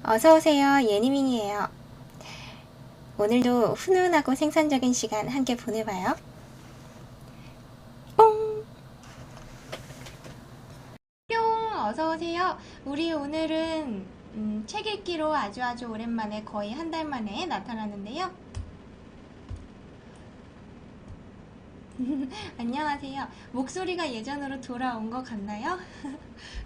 어서오세요. 예니밍이에요. 오늘도 훈훈하고 생산적인 시간 함께 보내봐요. 뽕! 뿅! 어서오세요. 우리 오늘은 책 읽기로 아주 오랜만에 거의 한 달 만에 나타나는데요. 안녕하세요. 목소리가 예전으로 돌아온 것 같나요?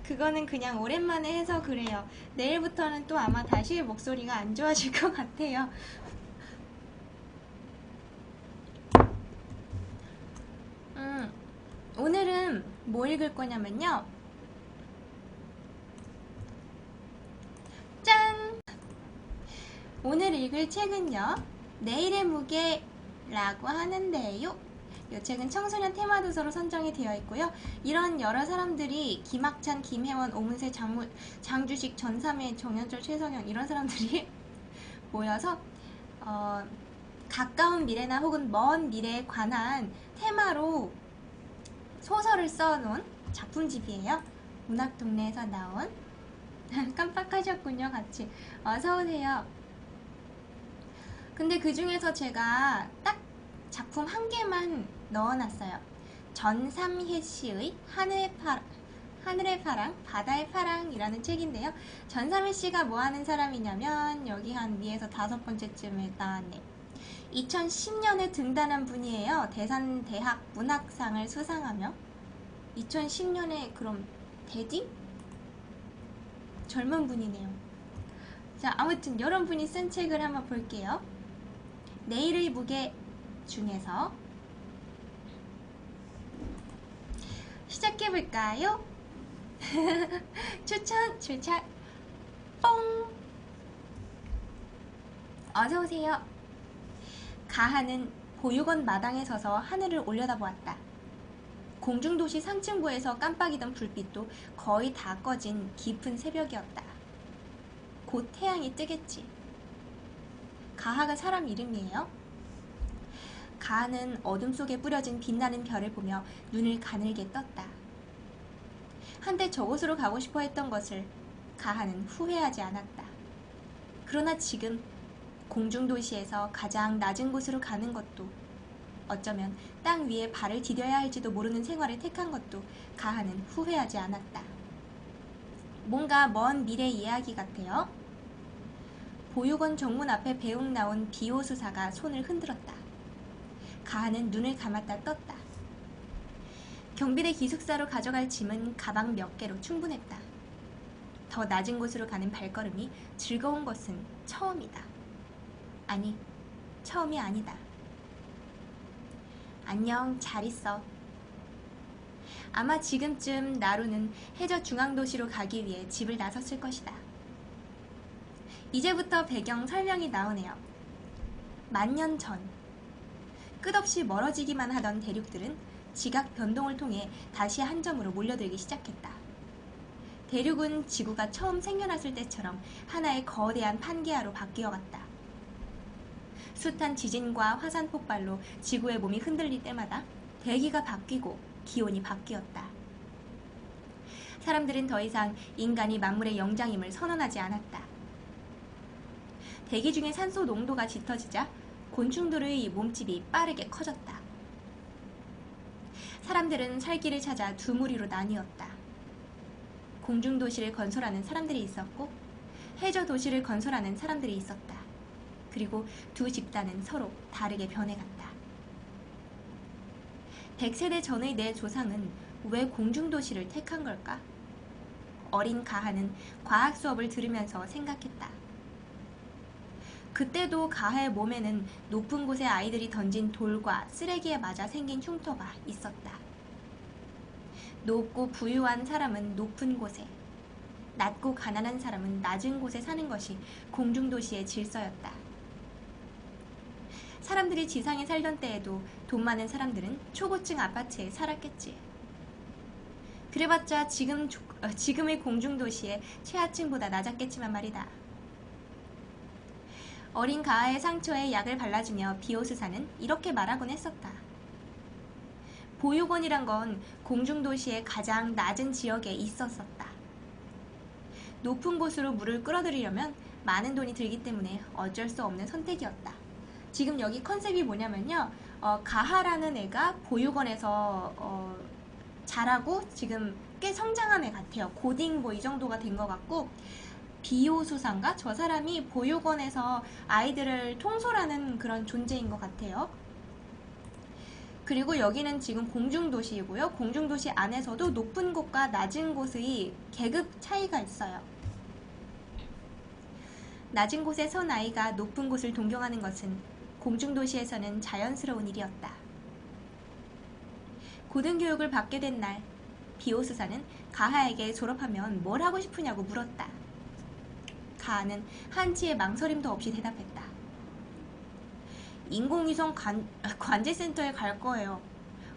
그거는 그냥 오랜만에 해서 그래요. 내일부터는 또 아마 다시 목소리가 안 좋아질 것 같아요. 오늘은 뭐 읽을 거냐면요. 짠! 오늘 읽을 책은요. 내일의 무게라고 하는데요. 이 책은 청소년 테마도서로 선정이 되어 있고요. 이런 여러 사람들이 김학찬, 김혜원, 오문세, 장주식, 전삼회, 정현철, 최성현 이런 사람들이 모여서 가까운 미래나 혹은 먼 미래에 관한 테마로 소설을 써놓은 작품집이에요. 문학동네에서 나온 깜빡하셨군요. 같이 어서오세요. 근데 그 중에서 제가 딱 작품 한 개만 넣어놨어요. 전삼혜 씨의 하늘의 파랑, 바다의 파랑이라는 책인데요. 전삼혜 씨가 뭐 하는 사람이냐면 여기 한 위에서 5번째쯤에 나왔네. 2010년에 등단한 분이에요. 대산대학 문학상을 수상하며 2010년에 그럼 대디? 젊은 분이네요. 자, 아무튼 여러분이 쓴 책을 한번 볼게요. 내일의 무게 중에서 시작해볼까요? 추천 뽕! 어서오세요. 가하는 보육원 마당에 서서 하늘을 올려다보았다. 공중도시 상층부에서 깜빡이던 불빛도 거의 다 꺼진 깊은 새벽이었다. 곧 태양이 뜨겠지. 가하가 사람 이름이에요. 가하는 어둠 속에 뿌려진 빛나는 별을 보며 눈을 가늘게 떴다. 한때 저곳으로 가고 싶어 했던 것을 가하는 후회하지 않았다. 그러나 지금 공중도시에서 가장 낮은 곳으로 가는 것도, 어쩌면 땅 위에 발을 디뎌야 할지도 모르는 생활을 택한 것도 가하는 후회하지 않았다. 뭔가 먼 미래 이야기 같아요. 보육원 정문 앞에 배웅 나온 비호수사가 손을 흔들었다. 가하는 눈을 감았다 떴다. 경비대 기숙사로 가져갈 짐은 가방 몇 개로 충분했다. 더 낮은 곳으로 가는 발걸음이 즐거운 것은 처음이다. 아니, 처음이 아니다. 안녕, 잘 있어. 아마 지금쯤 나루는 해저 중앙도시로 가기 위해 집을 나섰을 것이다. 이제부터 배경 설명이 나오네요. 만년 전, 끝없이 멀어지기만 하던 대륙들은 지각 변동을 통해 다시 한 점으로 몰려들기 시작했다. 대륙은 지구가 처음 생겨났을 때처럼 하나의 거대한 판게아로 바뀌어갔다. 숱한 지진과 화산 폭발로 지구의 몸이 흔들릴 때마다 대기가 바뀌고 기온이 바뀌었다. 사람들은 더 이상 인간이 만물의 영장임을 선언하지 않았다. 대기 중에 산소 농도가 짙어지자 곤충들의 몸집이 빠르게 커졌다. 사람들은 살기를 찾아 두 무리로 나뉘었다. 공중도시를 건설하는 사람들이 있었고 해저 도시를 건설하는 사람들이 있었다. 그리고 두 집단은 서로 다르게 변해갔다. 100세대 전의 내 조상은 왜 공중도시를 택한 걸까? 어린 가하는 과학 수업을 들으면서 생각했다. 그때도 가하의 몸에는 높은 곳의 아이들이 던진 돌과 쓰레기에 맞아 생긴 흉터가 있었다. 높고 부유한 사람은 높은 곳에, 낮고 가난한 사람은 낮은 곳에 사는 것이 공중도시의 질서였다. 사람들이 지상에 살던 때에도 돈 많은 사람들은 초고층 아파트에 살았겠지. 그래봤자 지금의 공중도시의 최하층보다 낮았겠지만 말이다. 어린 가하의 상처에 약을 발라주며 비호수사는 이렇게 말하곤 했었다. 보육원이란 건 공중도시의 가장 낮은 지역에 있었었다. 높은 곳으로 물을 끌어들이려면 많은 돈이 들기 때문에 어쩔 수 없는 선택이었다. 지금 여기 컨셉이 뭐냐면요. 가하라는 애가 보육원에서 자라고 지금 꽤 성장한 애 같아요. 고딩 뭐 이 정도가 된 것 같고, 비호수사인가? 저 사람이 보육원에서 아이들을 통솔하는 그런 존재인 것 같아요. 그리고 여기는 지금 공중도시이고요. 공중도시 안에서도 높은 곳과 낮은 곳의 계급 차이가 있어요. 낮은 곳에 선 아이가 높은 곳을 동경하는 것은 공중도시에서는 자연스러운 일이었다. 고등교육을 받게 된 날, 비오스사는 가하에게 졸업하면 뭘 하고 싶으냐고 물었다. 가하는 한치의 망설임도 없이 대답했다. 인공위성 관제센터에 갈 거예요.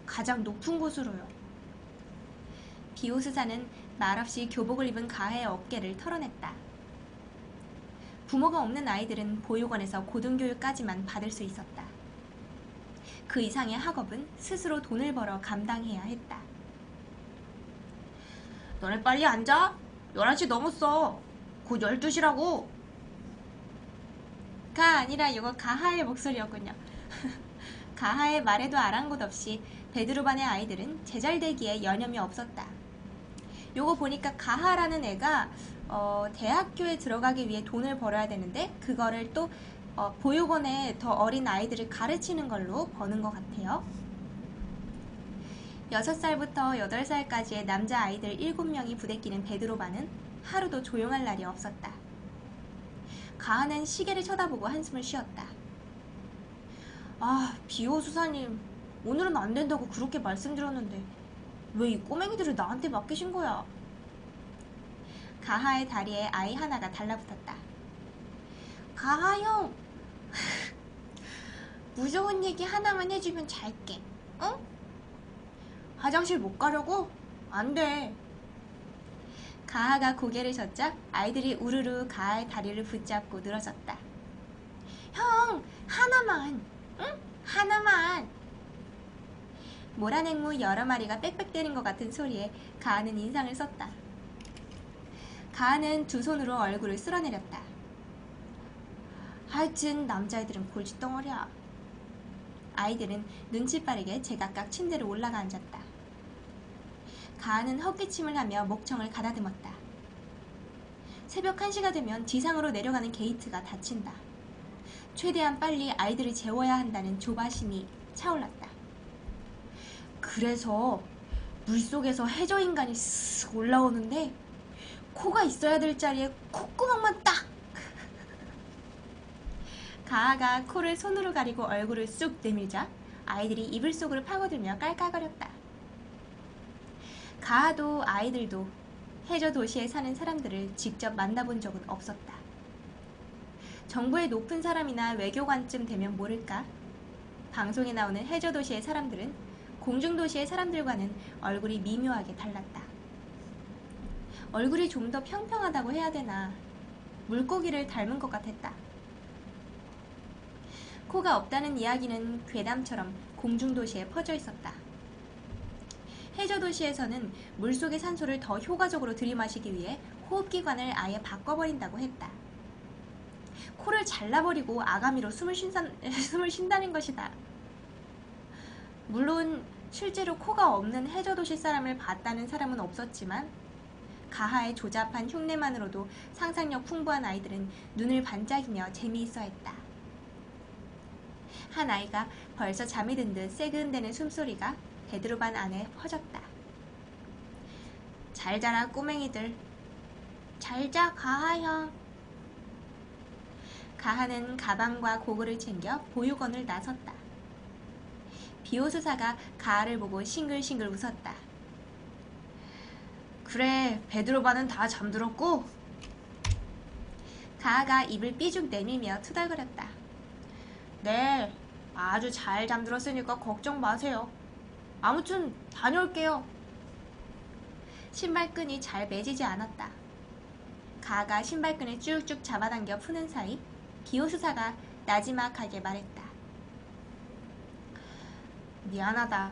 가장 높은 곳으로요. 비오스사는 말없이 교복을 입은 가하의 어깨를 털어냈다. 부모가 없는 아이들은 보육원에서 고등교육까지만 받을 수 있었다. 그 이상의 학업은 스스로 돈을 벌어 감당해야 했다. 너네 빨리 앉아. 11시 넘었어. 곧 12시라고. 가 아니라 이거 가하의 목소리였군요. 가하의 말에도 아랑곳 없이 베드로반의 아이들은 제잘되기에 여념이 없었다. 요거 보니까 가하라는 애가 대학교에 들어가기 위해 돈을 벌어야 되는데 그거를 또 보육원에 더 어린 아이들을 가르치는 걸로 버는 것 같아요. 6살부터 8살까지의 남자 아이들 7명이 부대끼는 베드로반은 하루도 조용할 날이 없었다. 가하는 시계를 쳐다보고 한숨을 쉬었다. 아, 비오 수사님, 오늘은 안 된다고 그렇게 말씀드렸는데 왜 이 꼬맹이들을 나한테 맡기신 거야? 가하의 다리에 아이 하나가 달라붙었다. 가하 형! 무서운 얘기 하나만 해주면 잘게. 응? 화장실 못 가려고? 안 돼. 가하가 고개를 젓자 아이들이 우르르 가하의 다리를 붙잡고 늘어졌다. 형! 하나만! 응? 하나만! 모란앵무 여러 마리가 빽빽대는 것 같은 소리에 가하는 인상을 썼다. 가하는 두 손으로 얼굴을 쓸어내렸다. 하여튼 남자애들은 골칫덩어리야. 아이들은 눈치 빠르게 제각각 침대로 올라가 앉았다. 가하는 헛기침을 하며 목청을 가다듬었다. 새벽 1시가 되면 지상으로 내려가는 게이트가 닫힌다. 최대한 빨리 아이들을 재워야 한다는 조바심이 차올랐다. 그래서 물속에서 해저인간이 쓱 올라오는데 코가 있어야 될 자리에 콧구멍만 딱! 가하가 코를 손으로 가리고 얼굴을 쑥 내밀자 아이들이 이불 속으로 파고들며 깔깔거렸다. 가하도 아이들도 해저 도시에 사는 사람들을 직접 만나본 적은 없었다. 정부의 높은 사람이나 외교관쯤 되면 모를까? 방송에 나오는 해저 도시의 사람들은 공중 도시의 사람들과는 얼굴이 미묘하게 달랐다. 얼굴이 좀 더 평평하다고 해야 되나? 물고기를 닮은 것 같았다. 코가 없다는 이야기는 괴담처럼 공중도시에 퍼져 있었다. 해저도시에서는 물속의 산소를 더 효과적으로 들이마시기 위해 호흡기관을 아예 바꿔버린다고 했다. 코를 잘라버리고 아가미로 숨을 쉰다는 것이다. 물론 실제로 코가 없는 해저도시 사람을 봤다는 사람은 없었지만 가하의 조잡한 흉내만으로도 상상력 풍부한 아이들은 눈을 반짝이며 재미있어 했다. 한 아이가 벌써 잠이 든 듯 새근대는 숨소리가 베드로반 안에 퍼졌다. 잘 자라 꼬맹이들. 잘 자 가하 형. 가하는 가방과 고글을 챙겨 보육원을 나섰다. 비호수사가 가하를 보고 싱글싱글 웃었다. 그래, 베드로반은 다 잠들었고? 가하가 입을 삐죽 내밀며 투덜거렸다. 네, 아주 잘 잠들었으니까 걱정 마세요. 아무튼 다녀올게요. 신발끈이 잘 매지지 않았다. 가하가 신발끈을 쭉쭉 잡아당겨 푸는 사이 비호수사가 나지막하게 말했다. 미안하다.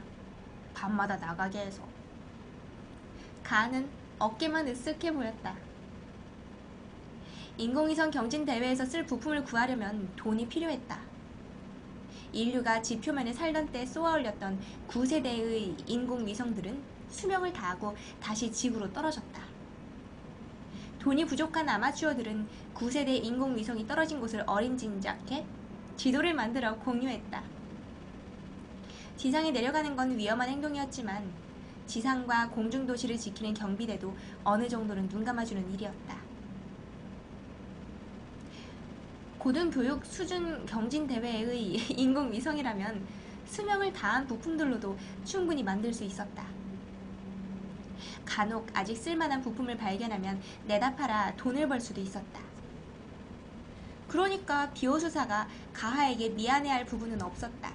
밤마다 나가게 해서. 가하는 어깨만 으쓱해 보였다. 인공위성 경진 대회에서 쓸 부품을 구하려면 돈이 필요했다. 인류가 지표면에 살던 때 쏘아올렸던 9세대의 인공위성들은 수명을 다하고 다시 지구로 떨어졌다. 돈이 부족한 아마추어들은 9세대 인공위성이 떨어진 곳을 어림짐작해 지도를 만들어 공유했다. 지상에 내려가는 건 위험한 행동이었지만 지상과 공중도시를 지키는 경비대도 어느 정도는 눈 감아주는 일이었다. 고등교육 수준 경진대회의 인공위성이라면 수명을 다한 부품들로도 충분히 만들 수 있었다. 간혹 아직 쓸만한 부품을 발견하면 내다 팔아 돈을 벌 수도 있었다. 그러니까 비오수사가 가하에게 미안해할 부분은 없었다.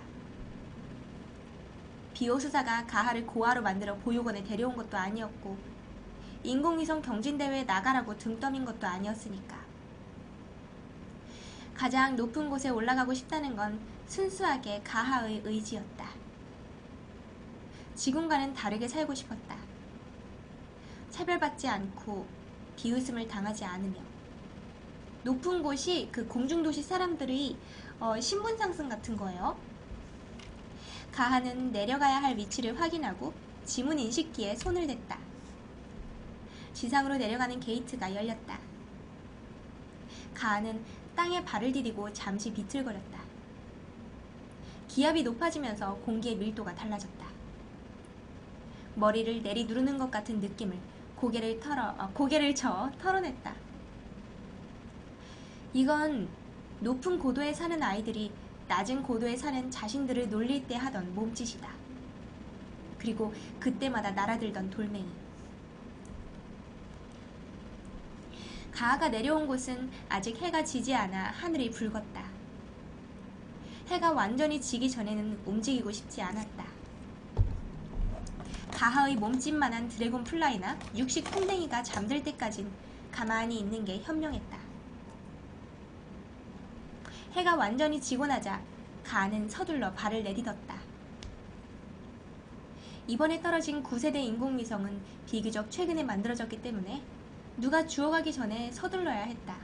비오수사가 가하를 고아로 만들어 보육원에 데려온 것도 아니었고 인공위성 경진대회에 나가라고 등 떠민 것도 아니었으니까. 가장 높은 곳에 올라가고 싶다는 건 순수하게 가하의 의지였다. 지금과는 다르게 살고 싶었다. 차별받지 않고 비웃음을 당하지 않으며 높은 곳이 그 공중도시 사람들의 신분 상승 같은 거예요. 가하는 내려가야 할 위치를 확인하고 지문 인식기에 손을 댔다. 지상으로 내려가는 게이트가 열렸다. 가하는 땅에 발을 디디고 잠시 비틀거렸다. 기압이 높아지면서 공기의 밀도가 달라졌다. 머리를 내리누르는 것 같은 느낌을 고개를 저 털어냈다. 이건 높은 고도에 사는 아이들이 낮은 고도에 사는 자신들을 놀릴 때 하던 몸짓이다. 그리고 그때마다 날아들던 돌멩이. 가하가 내려온 곳은 아직 해가 지지 않아 하늘이 붉었다. 해가 완전히 지기 전에는 움직이고 싶지 않았다. 가하의 몸집만한 드래곤 플라이나 육식 콩댕이가 잠들 때까진 가만히 있는 게 현명했다. 해가 완전히 지고 나자 가하는 서둘러 발을 내딛었다. 이번에 떨어진 9세대 인공위성은 비교적 최근에 만들어졌기 때문에 누가 주워가기 전에 서둘러야 했다.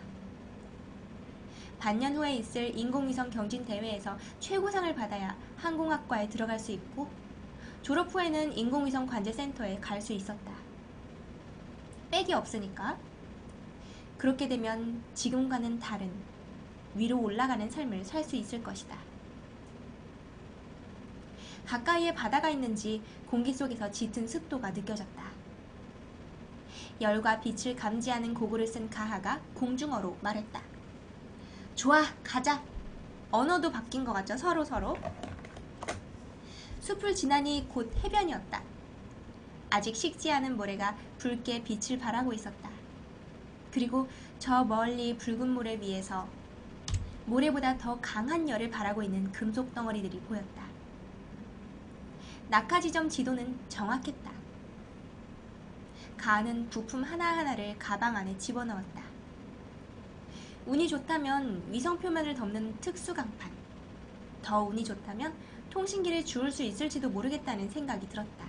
반년 후에 있을 인공위성 경진 대회에서 최고상을 받아야 항공학과에 들어갈 수 있고 졸업 후에는 인공위성 관제센터에 갈 수 있었다. 빽이 없으니까. 그렇게 되면 지금과는 다른 위로 올라가는 삶을 살 수 있을 것이다. 가까이에 바다가 있는지 공기 속에서 짙은 습도가 느껴졌다. 열과 빛을 감지하는 고글을 쓴 가하가 공중어로 말했다. 좋아, 가자. 언어도 바뀐 것 같죠? 서로. 숲을 지나니 곧 해변이었다. 아직 식지 않은 모래가 붉게 빛을 발하고 있었다. 그리고 저 멀리 붉은 모래 위에서 모래보다 더 강한 열을 발하고 있는 금속 덩어리들이 보였다. 낙하지점 지도는 정확했다. 가하는 부품 하나하나를 가방 안에 집어넣었다. 운이 좋다면 위성 표면을 덮는 특수 강판, 더 운이 좋다면 통신기를 주울 수 있을지도 모르겠다는 생각이 들었다.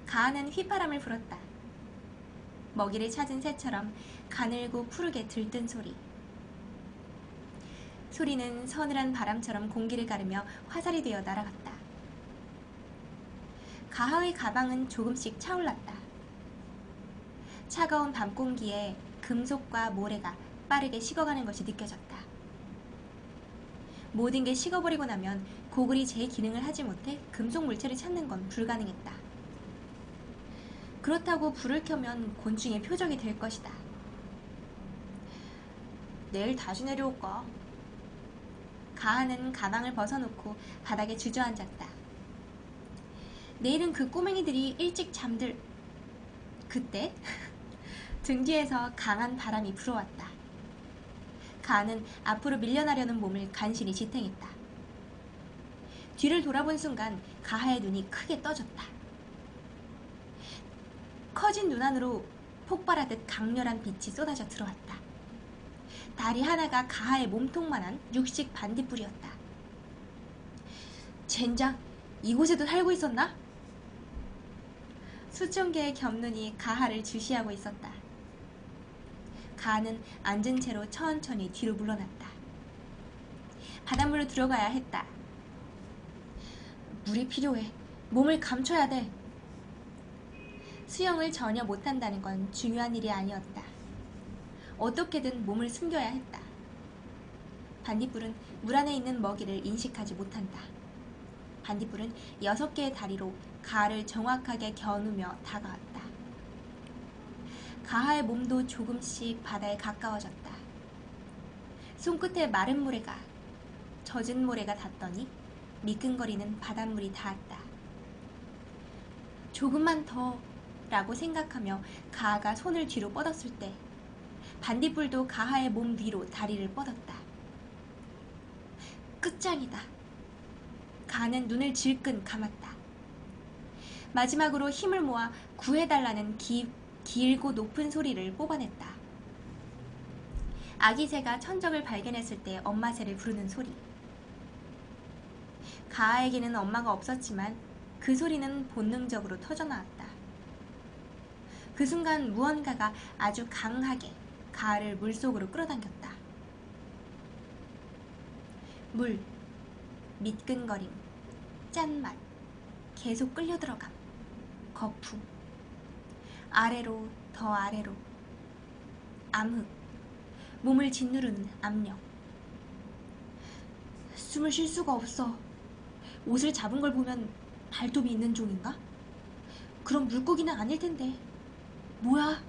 가하는 휘파람을 불었다. 먹이를 찾은 새처럼 가늘고 푸르게 들뜬 소리. 소리는 서늘한 바람처럼 공기를 가르며 화살이 되어 날아갔다. 가하의 가방은 조금씩 차올랐다. 차가운 밤 공기에 금속과 모래가 빠르게 식어가는 것이 느껴졌다. 모든 게 식어버리고 나면 고글이 제 기능을 하지 못해 금속 물체를 찾는 건 불가능했다. 그렇다고 불을 켜면 곤충의 표적이 될 것이다. 내일 다시 내려올까? 가하는 가방을 벗어놓고 바닥에 주저앉았다. 내일은 그 꼬맹이들이 일찍 잠들... 그때 등 뒤에서 강한 바람이 불어왔다. 가하는 앞으로 밀려나려는 몸을 간신히 지탱했다. 뒤를 돌아본 순간 가하의 눈이 크게 떠졌다. 커진 눈 안으로 폭발하듯 강렬한 빛이 쏟아져 들어왔다. 다리 하나가 가하의 몸통만한 육식 반딧불이었다. 젠장, 이곳에도 살고 있었나? 수천 개의 겹눈이 가하를 주시하고 있었다. 가는 앉은 채로 천천히 뒤로 물러났다. 바닷물로 들어가야 했다. 물이 필요해. 몸을 감춰야 돼. 수영을 전혀 못한다는 건 중요한 일이 아니었다. 어떻게든 몸을 숨겨야 했다. 반딧불은 물 안에 있는 먹이를 인식하지 못한다. 반딧불은 6개의 다리로 가를 정확하게 겨누며 다가왔다. 가하의 몸도 조금씩 바다에 가까워졌다. 손끝에 마른 모래가, 젖은 모래가 닿더니 미끈거리는 바닷물이 닿았다. 조금만 더 라고 생각하며 가하가 손을 뒤로 뻗었을 때 반딧불도 가하의 몸 위로 다리를 뻗었다. 끝장이다. 가하는 눈을 질끈 감았다. 마지막으로 힘을 모아 구해달라는 길고 높은 소리를 뽑아냈다. 아기 새가 천적을 발견했을 때 엄마 새를 부르는 소리. 가하에게는 엄마가 없었지만 그 소리는 본능적으로 터져나왔다. 그 순간 무언가가 아주 강하게 가하를 물속으로 끌어당겼다. 물, 미끈거림, 짠맛, 계속 끌려들어감, 거품, 아래로 더 아래로, 암흑, 몸을 짓누르는 압력. 숨을 쉴 수가 없어. 옷을 잡은 걸 보면 발톱이 있는 종인가? 그럼 물고기는 아닐 텐데. 뭐야?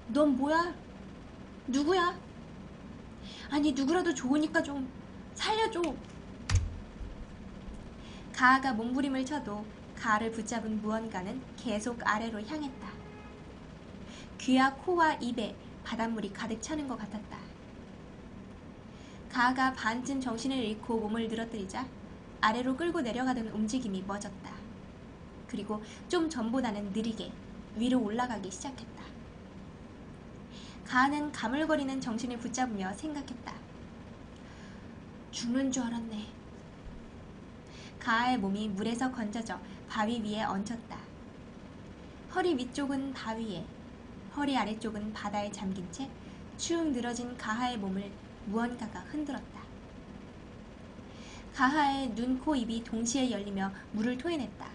넌 뭐야? 누구야? 아니 누구라도 좋으니까 좀 살려줘. 가하가 몸부림을 쳐도 가하를 붙잡은 무언가는 계속 아래로 향했다. 귀와 코와 입에 바닷물이 가득 차는 것 같았다. 가하가 반쯤 정신을 잃고 몸을 늘어뜨리자 아래로 끌고 내려가던 움직임이 멎었다. 그리고 좀 전보다는 느리게 위로 올라가기 시작했다. 가하는 가물거리는 정신을 붙잡으며 생각했다. 죽는 줄 알았네. 가하의 몸이 물에서 건져져 바위 위에 얹혔다. 허리 위쪽은 바위에, 허리 아래쪽은 바다에 잠긴 채 축 늘어진 가하의 몸을 무언가가 흔들었다. 가하의 눈, 코, 입이 동시에 열리며 물을 토해냈다.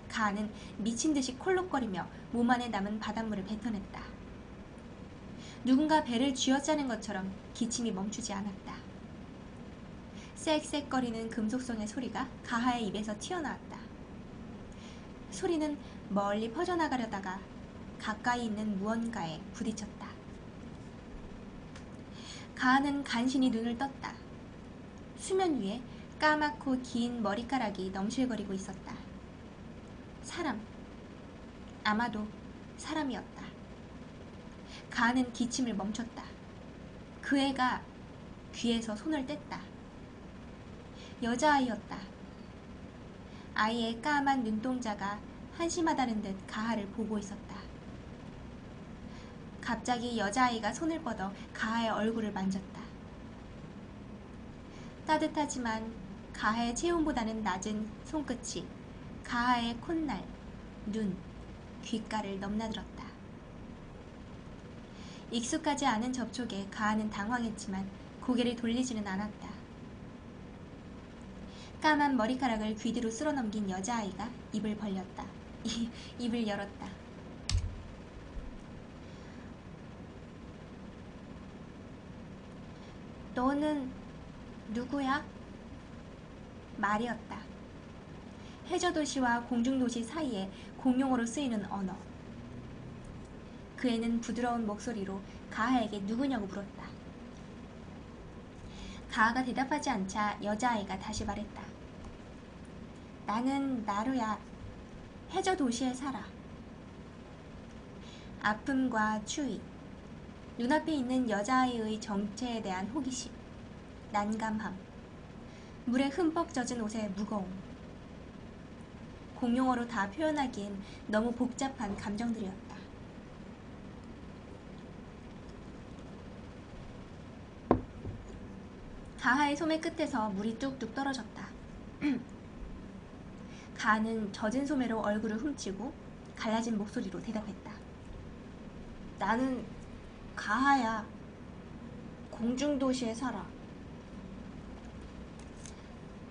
가하는 미친 듯이 콜록거리며 몸 안에 남은 바닷물을 뱉어냈다. 누군가 배를 쥐어짜는 것처럼 기침이 멈추지 않았다. 쌕쌕거리는 금속성의 소리가 가하의 입에서 튀어나왔다. 소리는 멀리 퍼져나가려다가 가까이 있는 무언가에 부딪혔다. 가하는 간신히 눈을 떴다. 수면 위에 까맣고 긴 머리카락이 넘실거리고 있었다. 사람. 아마도 사람이었다. 가하는 기침을 멈췄다. 그 애가 귀에서 손을 뗐다. 여자아이였다. 아이의 까만 눈동자가 한심하다는 듯 가하를 보고 있었다. 갑자기 여자아이가 손을 뻗어 가하의 얼굴을 만졌다. 따뜻하지만 가하의 체온보다는 낮은 손끝이 가하의 콧날, 눈, 귓가를 넘나들었다. 익숙하지 않은 접촉에 가하는 당황했지만 고개를 돌리지는 않았다. 까만 머리카락을 귀 뒤로 쓸어넘긴 여자아이가 입을 벌렸다. 입을 열었다. 너는 누구야? 말이었다. 해저도시와 공중도시 사이에 공용어로 쓰이는 언어. 그 애는 부드러운 목소리로 가하에게 누구냐고 물었다. 가하가 대답하지 않자 여자아이가 다시 말했다. 나는 나루야. 해저도시에 살아. 아픔과 추위, 눈앞에 있는 여자아이의 정체에 대한 호기심, 난감함, 물에 흠뻑 젖은 옷의 무거움. 공용어로 다 표현하기엔 너무 복잡한 감정들이었다. 가하의 소매 끝에서 물이 뚝뚝 떨어졌다. 가하는 젖은 소매로 얼굴을 훔치고 갈라진 목소리로 대답했다. 나는 가하야. 공중도시에 살아.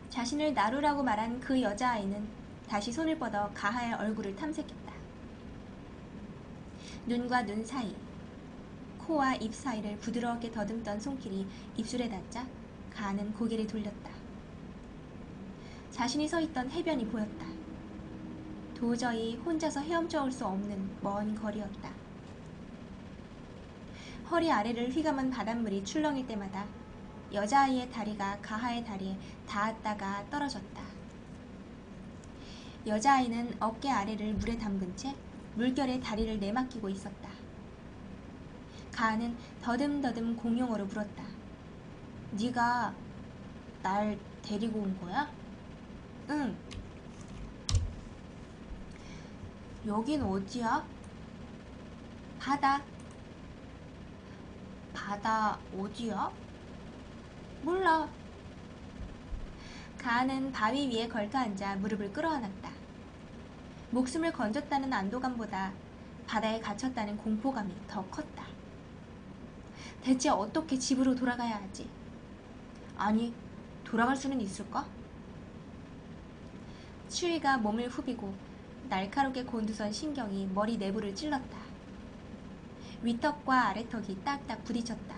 자신을 나루라고 말한 그 여자아이는 다시 손을 뻗어 가하의 얼굴을 탐색했다. 눈과 눈 사이, 코와 입 사이를 부드럽게 더듬던 손길이 입술에 닿자 가하는 고개를 돌렸다. 자신이 서 있던 해변이 보였다. 도저히 혼자서 헤엄쳐 올 수 없는 먼 거리였다. 허리 아래를 휘감은 바닷물이 출렁일 때마다 여자아이의 다리가 가하의 다리에 닿았다가 떨어졌다. 여자아이는 어깨 아래를 물에 담근 채 물결에 다리를 내맡기고 있었다. 가하는 더듬더듬 공용어로 물었다. 네가 날 데리고 온 거야? 응. 여긴 어디야? 바다. 바다 어디야? 몰라. 가하는 바위 위에 걸터앉아 무릎을 끌어안았다. 목숨을 건졌다는 안도감보다 바다에 갇혔다는 공포감이 더 컸다. 대체 어떻게 집으로 돌아가야 하지? 아니, 돌아갈 수는 있을까? 추위가 몸을 후비고 날카롭게 곤두선 신경이 머리 내부를 찔렀다. 윗턱과 아래턱이 딱딱 부딪혔다.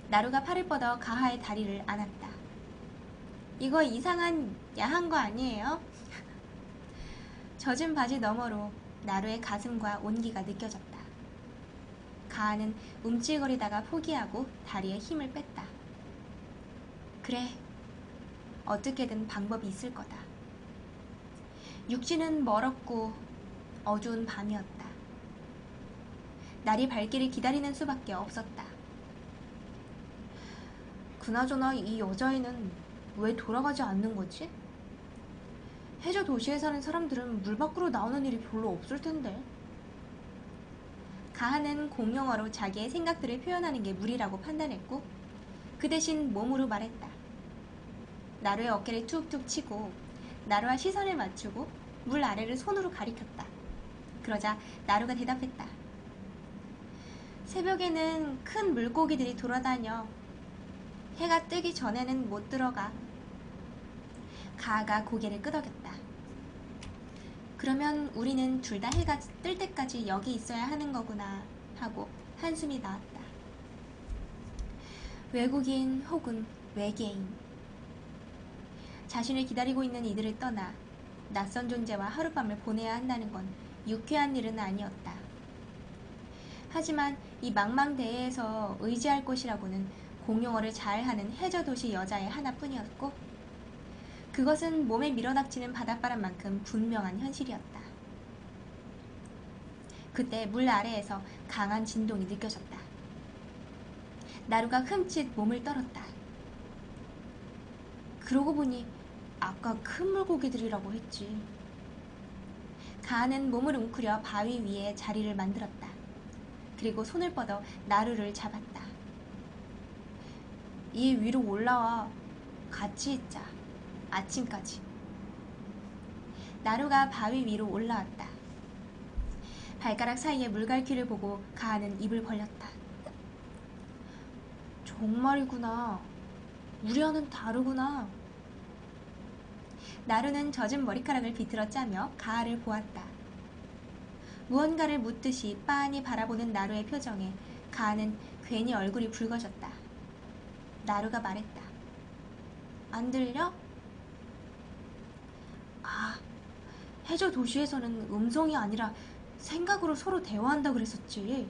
나루가 팔을 뻗어 가하의 다리를 안았다. 이거 이상한 야한 거 아니에요? 젖은 바지 너머로 나루의 가슴과 온기가 느껴졌다. 가하는 움찔거리다가 포기하고 다리에 힘을 뺐다. 그래, 어떻게든 방법이 있을 거다. 육지는 멀었고 어두운 밤이었다. 날이 밝기를 기다리는 수밖에 없었다. 그나저나 이 여자애는 왜 돌아가지 않는 거지? 해저 도시에 사는 사람들은 물 밖으로 나오는 일이 별로 없을 텐데. 가하는 공용어로 자기의 생각들을 표현하는 게 무리라고 판단했고 그 대신 몸으로 말했다. 나루의 어깨를 툭툭 치고 나루와 시선을 맞추고 물 아래를 손으로 가리켰다. 그러자 나루가 대답했다. 새벽에는 큰 물고기들이 돌아다녀. 해가 뜨기 전에는 못 들어가. 가하가 고개를 끄덕였다. 그러면 우리는 둘 다 해가 뜰 때까지 여기 있어야 하는 거구나 하고 한숨이 나왔다. 외국인 혹은 외계인. 자신을 기다리고 있는 이들을 떠나 낯선 존재와 하룻밤을 보내야 한다는 건 유쾌한 일은 아니었다. 하지만 이 망망대해에서 의지할 곳이라고는 공용어를 잘하는 해저도시 여자의 하나뿐이었고 그것은 몸에 밀어닥치는 바닷바람만큼 분명한 현실이었다. 그때 물 아래에서 강한 진동이 느껴졌다. 나루가 흠칫 몸을 떨었다. 그러고 보니 아까 큰 물고기들이라고 했지. 가하는 몸을 웅크려 바위 위에 자리를 만들었다. 그리고 손을 뻗어 나루를 잡았다. 이 위로 올라와. 같이 있자. 아침까지. 나루가 바위 위로 올라왔다. 발가락 사이에 물갈퀴를 보고 가하는 입을 벌렸다. 정말이구나. 우리와는 다르구나. 나루는 젖은 머리카락을 비틀어 짜며 가하를 보았다. 무언가를 묻듯이 빤히 바라보는 나루의 표정에 가하는 괜히 얼굴이 붉어졌다. 나루가 말했다. 안 들려? 아, 해저 도시에서는 음성이 아니라 생각으로 서로 대화한다 그랬었지.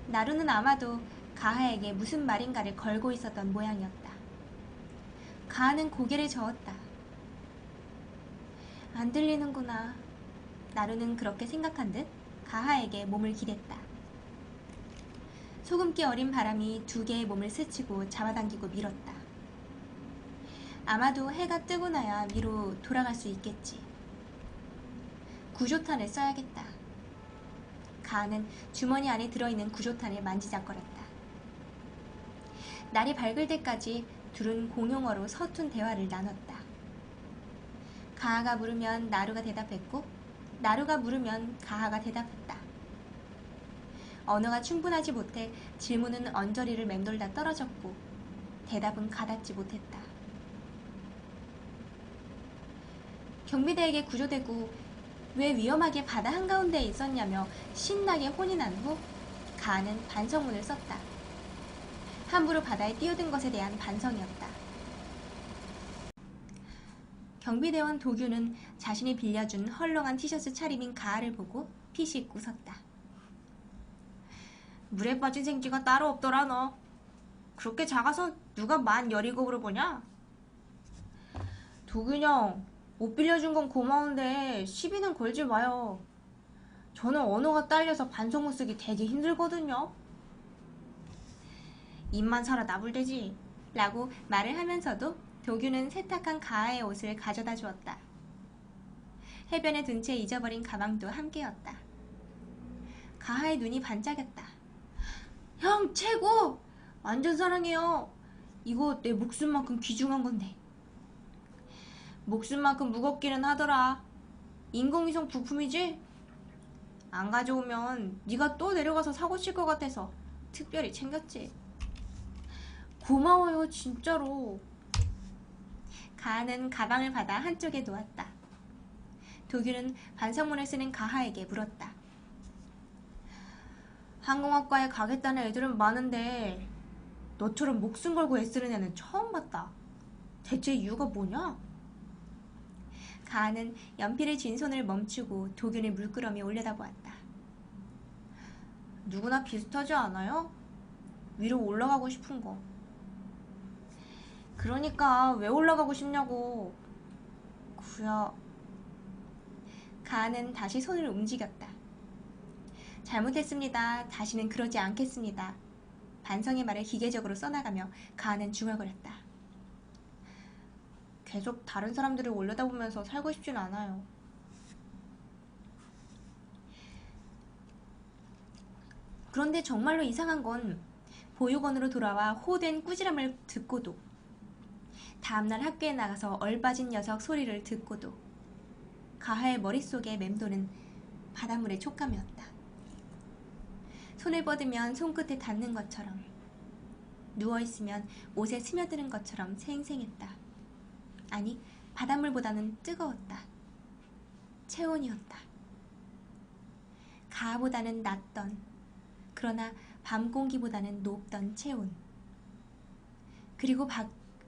나루는 아마도 가하에게 무슨 말인가를 걸고 있었던 모양이었다. 가하는 고개를 저었다. 안 들리는구나. 나루는 그렇게 생각한 듯 가하에게 몸을 기댔다. 소금기 어린 바람이 두 개의 몸을 스치고 잡아당기고 밀었다. 아마도 해가 뜨고 나야 위로 돌아갈 수 있겠지. 구조탄을 써야겠다. 가하는 주머니 안에 들어있는 구조탄을 만지작거렸다. 날이 밝을 때까지 둘은 공용어로 서툰 대화를 나눴다. 가하가 물으면 나루가 대답했고 나루가 물으면 가하가 대답했다. 언어가 충분하지 못해 질문은 언저리를 맴돌다 떨어졌고 대답은 가닿지 못했다. 경비대에게 구조되고 왜 위험하게 바다 한가운데에 있었냐며 신나게 혼이 난 후 가하는 반성문을 썼다. 함부로 바다에 뛰어든 것에 대한 반성이었다. 경비대원 도규는 자신이 빌려준 헐렁한 티셔츠 차림인 가하를 보고 피식 웃었다. 물에 빠진 생쥐가 따로 없더라 너. 그렇게 작아서 누가 만 17으로 보냐? 도균형, 옷 빌려준 건 고마운데 시비는 걸지 마요. 저는 언어가 딸려서 반성문 쓰기 되게 힘들거든요. 입만 살아 나불대지 라고 말을 하면서도 도규는 세탁한 가하의 옷을 가져다 주었다. 해변에 둔 채 잊어버린 가방도 함께였다. 가하의 눈이 반짝였다. 형 최고! 완전 사랑해요. 이거 내 목숨만큼 귀중한 건데. 목숨만큼 무겁기는 하더라. 인공위성 부품이지? 안 가져오면 네가 또 내려가서 사고 칠 것 같아서 특별히 챙겼지. 고마워요 진짜로. 가하는 가방을 받아 한쪽에 놓았다. 도규는 반성문을 쓰는 가하에게 물었다. 항공학과에 가겠다는 애들은 많은데 너처럼 목숨 걸고 애쓰는 애는 처음 봤다. 대체 이유가 뭐냐? 가하는 연필을 쥔 손을 멈추고 도균을 물끄러미 올려다보았다. 누구나 비슷하지 않아요? 위로 올라가고 싶은 거. 그러니까 왜 올라가고 싶냐고. 구야. 가하는 다시 손을 움직였다. 잘못했습니다. 다시는 그러지 않겠습니다. 반성의 말을 기계적으로 써나가며 가하는 중얼거렸다. 계속 다른 사람들을 올려다보면서 살고 싶진 않아요. 그런데 정말로 이상한 건 보육원으로 돌아와 호된 꾸지람을 듣고도 다음날 학교에 나가서 얼빠진 녀석 소리를 듣고도 가하의 머릿속에 맴도는 바닷물의 촉감이었다. 손을 뻗으면 손끝에 닿는 것처럼, 누워있으면 옷에 스며드는 것처럼 생생했다. 아니, 바닷물보다는 뜨거웠다. 체온이었다. 가하보다는 낮던, 그러나 밤 공기보다는 높던 체온. 그리고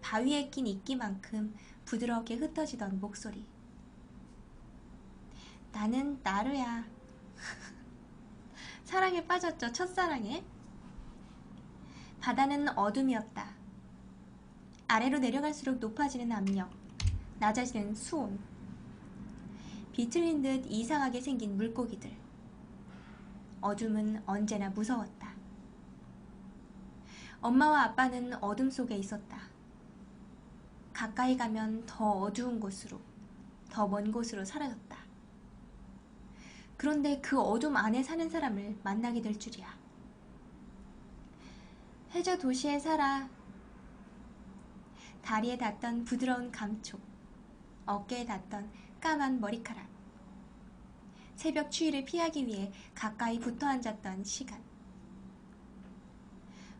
바위에 낀 이끼만큼 부드럽게 흩어지던 목소리. 나는 나루야. 사랑에 빠졌죠, 첫사랑에. 바다는 어둠이었다. 아래로 내려갈수록 높아지는 압력, 낮아지는 수온. 비틀린 듯 이상하게 생긴 물고기들. 어둠은 언제나 무서웠다. 엄마와 아빠는 어둠 속에 있었다. 가까이 가면 더 어두운 곳으로, 더 먼 곳으로 사라졌다. 그런데 그 어둠 안에 사는 사람을 만나게 될 줄이야. 해저 도시에 살아. 다리에 닿던 부드러운 감촉, 어깨에 닿던 까만 머리카락. 새벽 추위를 피하기 위해 가까이 붙어 앉았던 시간.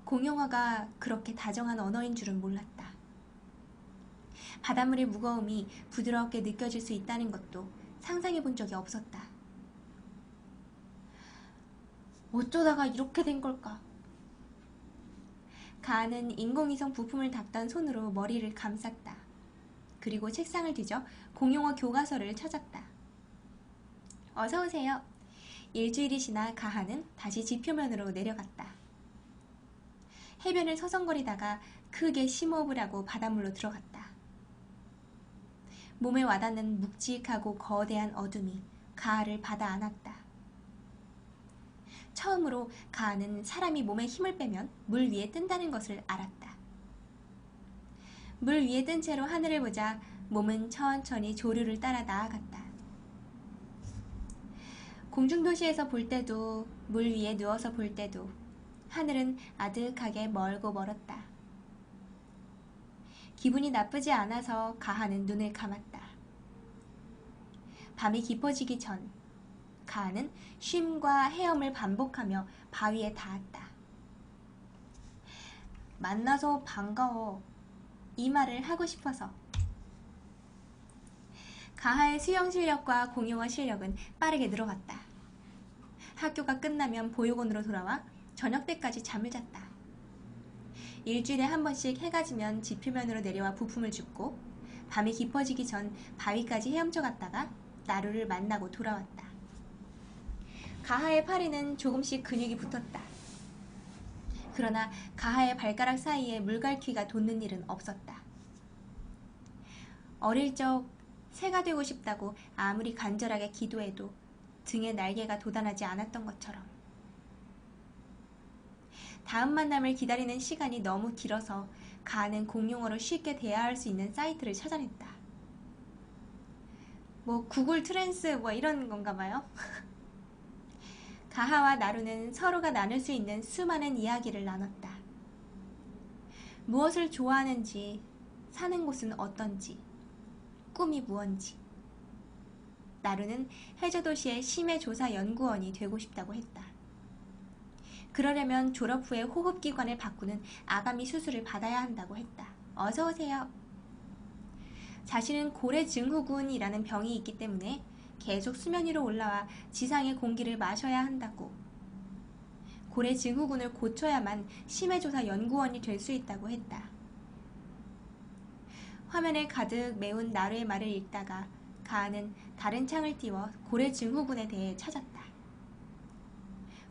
공용어가 그렇게 다정한 언어인 줄은 몰랐다. 바닷물의 무거움이 부드럽게 느껴질 수 있다는 것도 상상해 본 적이 없었다. 어쩌다가 이렇게 된 걸까? 가하는 인공위성 부품을 닦던 손으로 머리를 감쌌다. 그리고 책상을 뒤져 공용어 교과서를 찾았다. 어서오세요. 일주일이 지나 가하는 다시 지표면으로 내려갔다. 해변을 서성거리다가 크게 심호흡을 하고 바닷물로 들어갔다. 몸에 와닿는 묵직하고 거대한 어둠이 가하를 받아 안았다. 처음으로 가하는 사람이 몸에 힘을 빼면 물 위에 뜬다는 것을 알았다. 물 위에 뜬 채로 하늘을 보자 몸은 천천히 조류를 따라 나아갔다. 공중도시에서 볼 때도 물 위에 누워서 볼 때도 하늘은 아득하게 멀고 멀었다. 기분이 나쁘지 않아서 가하는 눈을 감았다. 밤이 깊어지기 전 가하는 쉼과 헤엄을 반복하며 바위에 닿았다. 만나서 반가워. 이 말을 하고 싶어서. 가하의 수영 실력과 공용어 실력은 빠르게 늘어갔다. 학교가 끝나면 보육원으로 돌아와 저녁 때까지 잠을 잤다. 일주일에 한 번씩 해가 지면 지표면으로 내려와 부품을 줍고 밤이 깊어지기 전 바위까지 헤엄쳐 갔다가 나루를 만나고 돌아왔다. 가하의 팔에는 조금씩 근육이 붙었다. 그러나 가하의 발가락 사이에 물갈퀴가 돋는 일은 없었다. 어릴 적 새가 되고 싶다고 아무리 간절하게 기도해도 등에 날개가 돋아나지 않았던 것처럼. 다음 만남을 기다리는 시간이 너무 길어서 가하는 공용어로 쉽게 대화할 수 있는 사이트를 찾아냈다. 뭐 구글 트랜스 뭐 이런 건가 봐요. 가하와 나루는 서로가 나눌 수 있는 수많은 이야기를 나눴다. 무엇을 좋아하는지, 사는 곳은 어떤지, 꿈이 무언지. 나루는 해저도시의 심해조사연구원이 되고 싶다고 했다. 그러려면 졸업 후에 호흡기관을 바꾸는 아가미 수술을 받아야 한다고 했다. 어서오세요. 자신은 고래증후군이라는 병이 있기 때문에 계속 수면 위로 올라와 지상의 공기를 마셔야 한다고. 고래증후군을 고쳐야만 심해조사연구원이 될 수 있다고 했다. 화면에 가득 메운 나루의 말을 읽다가 가하는 다른 창을 띄워 고래증후군에 대해 찾았다.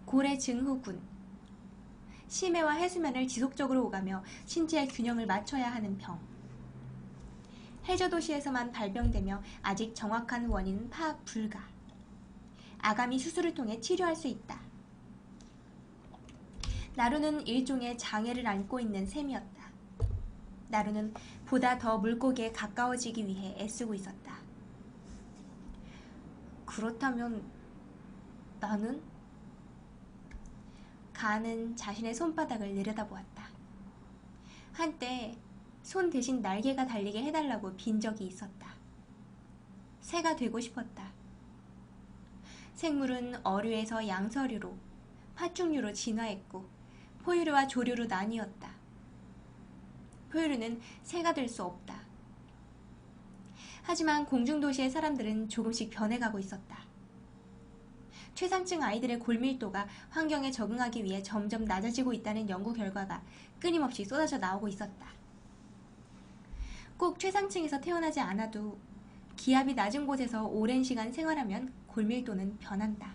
고래증후군. 심해와 해수면을 지속적으로 오가며 신체의 균형을 맞춰야 하는 병. 해저도시에서만 발병되며 아직 정확한 원인은 파악 불가. 아가미 수술을 통해 치료할 수 있다. 나루는 일종의 장애를 안고 있는 셈이었다. 나루는 보다 더 물고기에 가까워지기 위해 애쓰고 있었다. 그렇다면 나는? 가하는 자신의 손바닥을 내려다보았다. 한때 손 대신 날개가 달리게 해달라고 빈 적이 있었다. 새가 되고 싶었다. 생물은 어류에서 양서류로, 파충류로 진화했고 포유류와 조류로 나뉘었다. 포유류는 새가 될 수 없다. 하지만 공중도시의 사람들은 조금씩 변해가고 있었다. 최상층 아이들의 골밀도가 환경에 적응하기 위해 점점 낮아지고 있다는 연구 결과가 끊임없이 쏟아져 나오고 있었다. 꼭 최상층에서 태어나지 않아도 기압이 낮은 곳에서 오랜 시간 생활하면 골밀도는 변한다.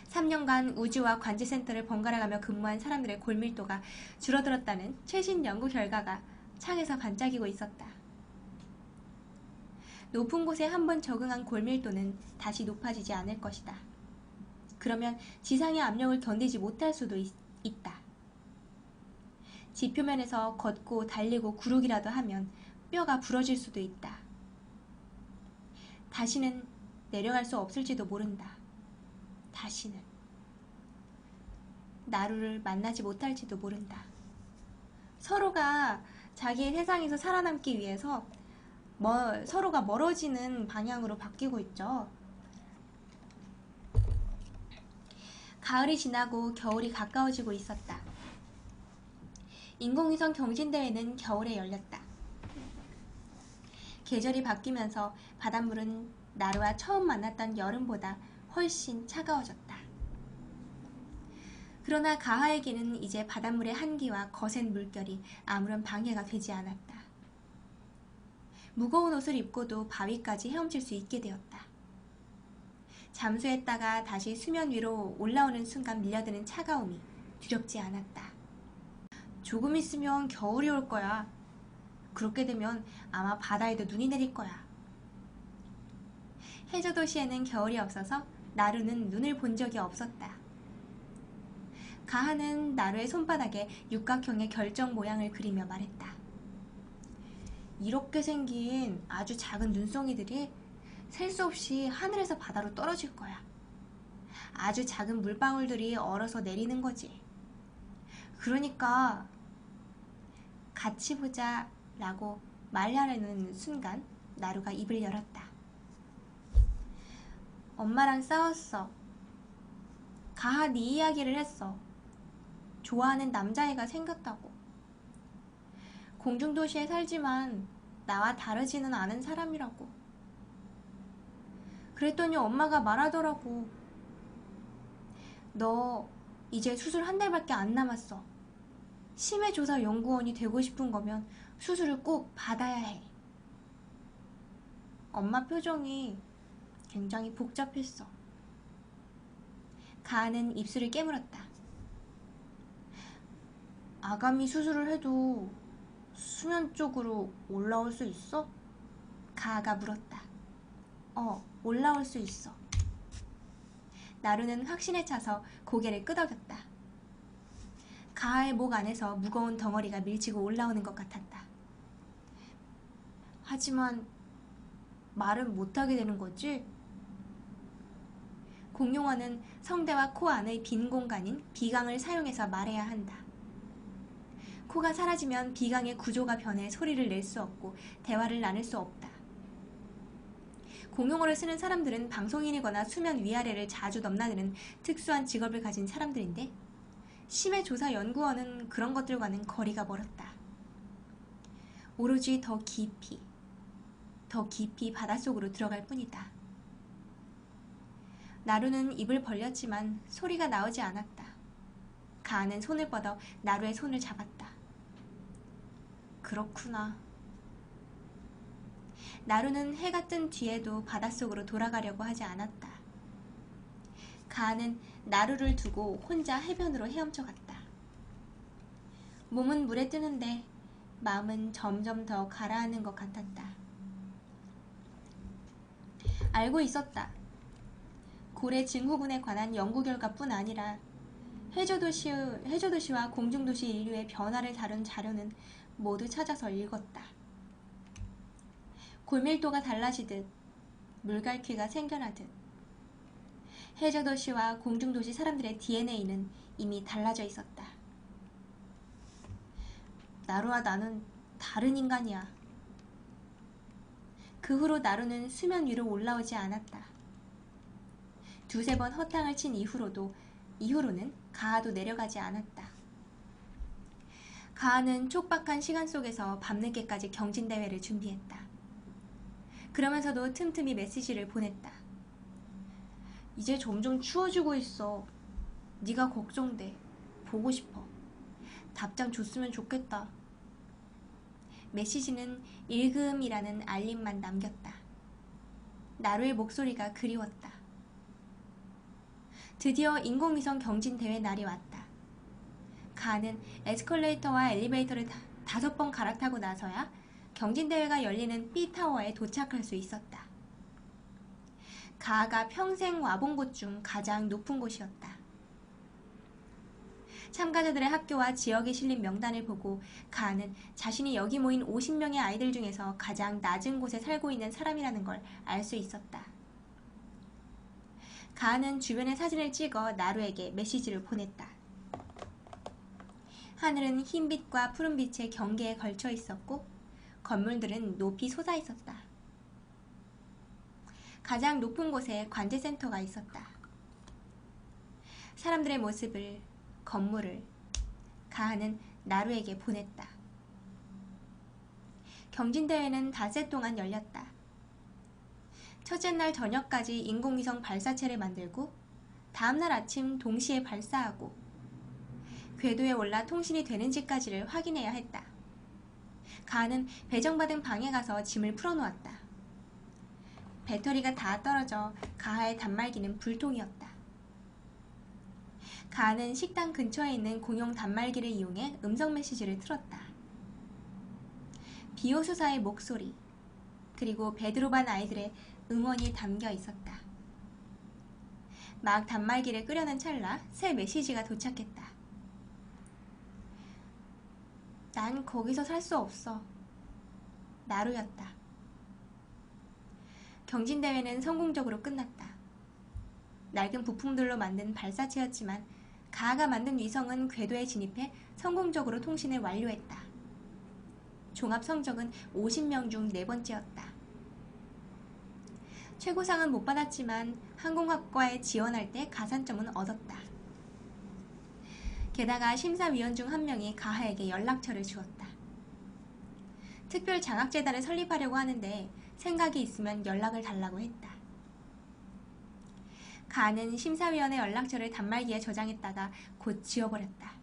3년간 우주와 관제센터를 번갈아가며 근무한 사람들의 골밀도가 줄어들었다는 최신 연구 결과가 창에서 반짝이고 있었다. 높은 곳에 한번 적응한 골밀도는 다시 높아지지 않을 것이다. 그러면 지상의 압력을 견디지 못할 수도 있다. 지표면에서 걷고 달리고 구르기라도 하면 뼈가 부러질 수도 있다. 다시는 내려갈 수 없을지도 모른다. 다시는. 나루를 만나지 못할지도 모른다. 서로가 자기의 세상에서 살아남기 위해서 서로가 멀어지는 방향으로 바뀌고 있죠. 가을이 지나고 겨울이 가까워지고 있었다. 인공위성 경진대회는 겨울에 열렸다. 계절이 바뀌면서 바닷물은 나루와 처음 만났던 여름보다 훨씬 차가워졌다. 그러나 가하에게는 이제 바닷물의 한기와 거센 물결이 아무런 방해가 되지 않았다. 무거운 옷을 입고도 바위까지 헤엄칠 수 있게 되었다. 잠수했다가 다시 수면 위로 올라오는 순간 밀려드는 차가움이 두렵지 않았다. 조금 있으면 겨울이 올 거야. 그렇게 되면 아마 바다에도 눈이 내릴 거야. 해저도시에는 겨울이 없어서 나루는 눈을 본 적이 없었다. 가하는 나루의 손바닥에 육각형의 결정 모양을 그리며 말했다. 이렇게 생긴 아주 작은 눈송이들이 셀 수 없이 하늘에서 바다로 떨어질 거야. 아주 작은 물방울들이 얼어서 내리는 거지. 그러니까 같이 보자 라고 말하려는 순간 나루가 입을 열었다. 엄마랑 싸웠어. 가하 네 이야기를 했어. 좋아하는 남자애가 생겼다고. 공중도시에 살지만 나와 다르지는 않은 사람이라고. 그랬더니 엄마가 말하더라고. 너 이제 수술 한 달밖에 안 남았어. 심해조사 연구원이 되고 싶은 거면 수술을 꼭 받아야 해. 엄마 표정이 굉장히 복잡했어. 가하는 입술을 깨물었다. 아가미 수술을 해도 수면 쪽으로 올라올 수 있어? 가하가 물었다. 올라올 수 있어. 나루는 확신에 차서 고개를 끄덕였다. 가하의 목 안에서 무거운 덩어리가 밀치고 올라오는 것 같았다. 하지만 말은 못하게 되는 거지? 공룡어는 성대와 코 안의 빈 공간인 비강을 사용해서 말해야 한다. 코가 사라지면 비강의 구조가 변해 소리를 낼 수 없고 대화를 나눌 수 없다. 공용어를 쓰는 사람들은 방송인이거나 수면 위아래를 자주 넘나드는 특수한 직업을 가진 사람들인데 심해조사 연구원은 그런 것들과는 거리가 멀었다. 오로지 더 깊이 바닷속으로 들어갈 뿐이다. 나루는 입을 벌렸지만 소리가 나오지 않았다. 가하는 손을 뻗어 나루의 손을 잡았다. 그렇구나. 나루는 해가 뜬 뒤에도 바닷속으로 돌아가려고 하지 않았다. 가하는 나루를 두고 혼자 해변으로 헤엄쳐갔다. 몸은 물에 뜨는데 마음은 점점 더 가라앉는 것 같았다. 알고 있었다. 고래 증후군에 관한 연구 결과뿐 아니라 해저도시와 공중도시 인류의 변화를 다룬 자료는 모두 찾아서 읽었다. 골밀도가 달라지듯 물갈퀴가 생겨나듯 해저도시와 공중도시 사람들의 DNA는 이미 달라져 있었다. 나루와 나는 다른 인간이야. 그 후로 나루는 수면 위로 올라오지 않았다. 두세 번 허탕을 친 이후로는 가하도 내려가지 않았다. 가하는 촉박한 시간 속에서 밤늦게까지 경진대회를 준비했다. 그러면서도 틈틈이 메시지를 보냈다. 이제 점점 추워지고 있어. 네가 걱정돼. 보고 싶어. 답장 줬으면 좋겠다. 메시지는 읽음이라는 알림만 남겼다. 나루의 목소리가 그리웠다. 드디어 인공위성 경진대회 날이 왔다. 가하는 에스컬레이터와 엘리베이터를 5번 갈아타고 나서야 경진대회가 열리는 B타워에 도착할 수 있었다. 가하가 평생 와본 곳 중 가장 높은 곳이었다. 참가자들의 학교와 지역에 실린 명단을 보고 가하는 자신이 여기 모인 50명의 아이들 중에서 가장 낮은 곳에 살고 있는 사람이라는 걸 알 수 있었다. 가하는 주변의 사진을 찍어 나루에게 메시지를 보냈다. 하늘은 흰빛과 푸른빛의 경계에 걸쳐 있었고 건물들은 높이 솟아 있었다. 가장 높은 곳에 관제센터가 있었다. 사람들의 모습을, 건물을 가하는 나루에게 보냈다. 경진대회는 닷새 동안 열렸다. 첫째 날 저녁까지 인공위성 발사체를 만들고 다음날 아침 동시에 발사하고 궤도에 올라 통신이 되는지까지를 확인해야 했다. 가하는 배정받은 방에 가서 짐을 풀어놓았다. 배터리가 다 떨어져 가하의 단말기는 불통이었다. 가하는 식당 근처에 있는 공용 단말기를 이용해 음성 메시지를 틀었다. 비호수사의 목소리, 그리고 베드로 반 아이들의 응원이 담겨 있었다. 막 단말기를 끄려는 찰나 새 메시지가 도착했다. 난 거기서 살 수 없어. 나루였다. 경진대회는 성공적으로 끝났다. 낡은 부품들로 만든 발사체였지만 가하가 만든 위성은 궤도에 진입해 성공적으로 통신을 완료했다. 종합 성적은 50명 중 4번째였다. 최고상은 못 받았지만 항공학과에 지원할 때 가산점은 얻었다. 게다가 심사위원 중 한 명이 가하에게 연락처를 주었다. 특별 장학재단을 설립하려고 하는데 생각이 있으면 연락을 달라고 했다. 가하는 심사위원의 연락처를 단말기에 저장했다가 곧 지워버렸다.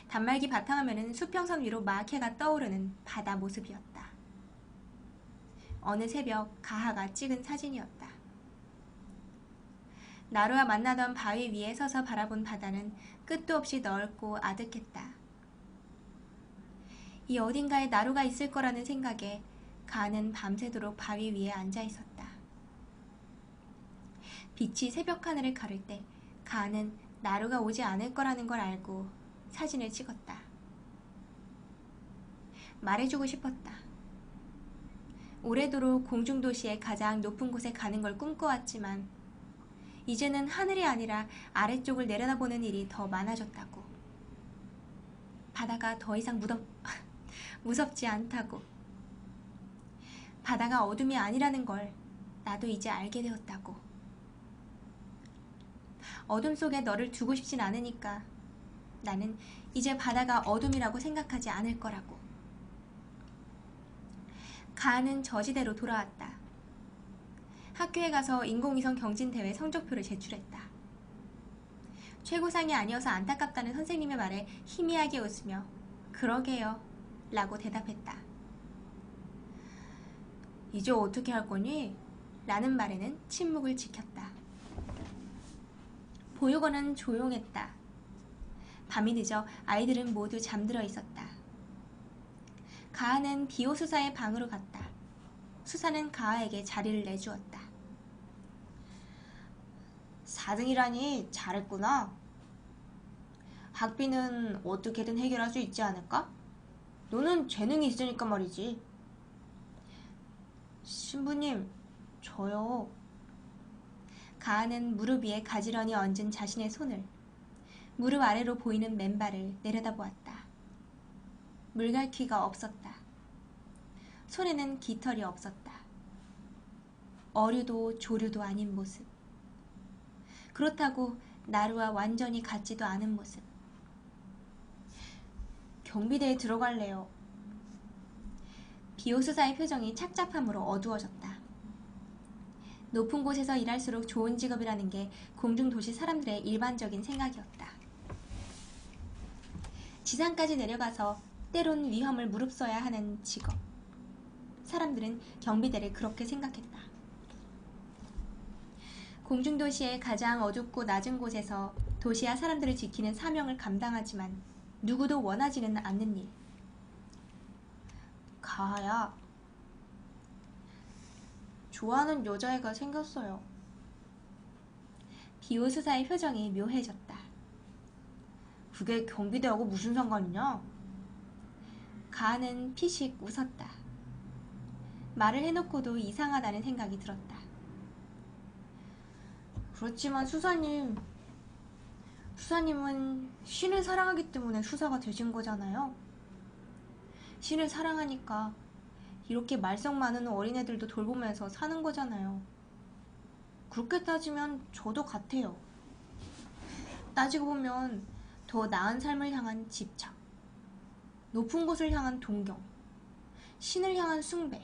단말기 바탕화면은 수평선 위로 마케가 떠오르는 바다 모습이었다. 어느 새벽 가하가 찍은 사진이었다. 나루와 만나던 바위 위에 서서 바라본 바다는 끝도 없이 넓고 아득했다. 이 어딘가에 나루가 있을 거라는 생각에 가하는 밤새도록 바위 위에 앉아 있었다. 빛이 새벽 하늘을 가를 때 가하는 나루가 오지 않을 거라는 걸 알고 사진을 찍었다. 말해주고 싶었다. 오래도록 공중도시의 가장 높은 곳에 가는 걸 꿈꿔왔지만 이제는 하늘이 아니라 아래쪽을 내려다보는 일이 더 많아졌다고. 바다가 더 이상 무섭지 않다고. 바다가 어둠이 아니라는 걸 나도 이제 알게 되었다고. 어둠 속에 너를 두고 싶진 않으니까 나는 이제 바다가 어둠이라고 생각하지 않을 거라고. 가하는 저지대로 돌아왔다. 학교에 가서 인공위성 경진대회 성적표를 제출했다. 최고상이 아니어서 안타깝다는 선생님의 말에 희미하게 웃으며 그러게요 라고 대답했다. 이제 어떻게 할 거니? 라는 말에는 침묵을 지켰다. 보육원은 조용했다. 밤이 늦어 아이들은 모두 잠들어 있었다. 가하는 비호 수사의 방으로 갔다. 수사는 가하에게 자리를 내주었다. 4등이라니 잘했구나. 학비는 어떻게든 해결할 수 있지 않을까? 너는 재능이 있으니까 말이지. 신부님, 저요. 가하는 무릎 위에 가지런히 얹은 자신의 손을 무릎 아래로 보이는 맨발을 내려다보았다. 물갈퀴가 없었다. 손에는 깃털이 없었다. 어류도 조류도 아닌 모습. 그렇다고 나루와 완전히 같지도 않은 모습. 경비대에 들어갈래요. 비호수사의 표정이 착잡함으로 어두워졌다. 높은 곳에서 일할수록 좋은 직업이라는 게 공중도시 사람들의 일반적인 생각이었다. 지상까지 내려가서 때론 위험을 무릅써야 하는 직업. 사람들은 경비대를 그렇게 생각했다. 공중도시의 가장 어둡고 낮은 곳에서 도시와 사람들을 지키는 사명을 감당하지만 누구도 원하지는 않는 일. 가하야, 좋아하는 여자애가 생겼어요. 비호수사의 표정이 묘해졌다. 그게 경비대하고 무슨 상관이냐? 가하는 피식 웃었다. 말을 해놓고도 이상하다는 생각이 들었다. 그렇지만 수사님은 신을 사랑하기 때문에 수사가 되신 거잖아요. 신을 사랑하니까 이렇게 말썽 많은 어린애들도 돌보면서 사는 거잖아요. 그렇게 따지면 저도 같아요. 따지고 보면 더 나은 삶을 향한 집착, 높은 곳을 향한 동경, 신을 향한 숭배,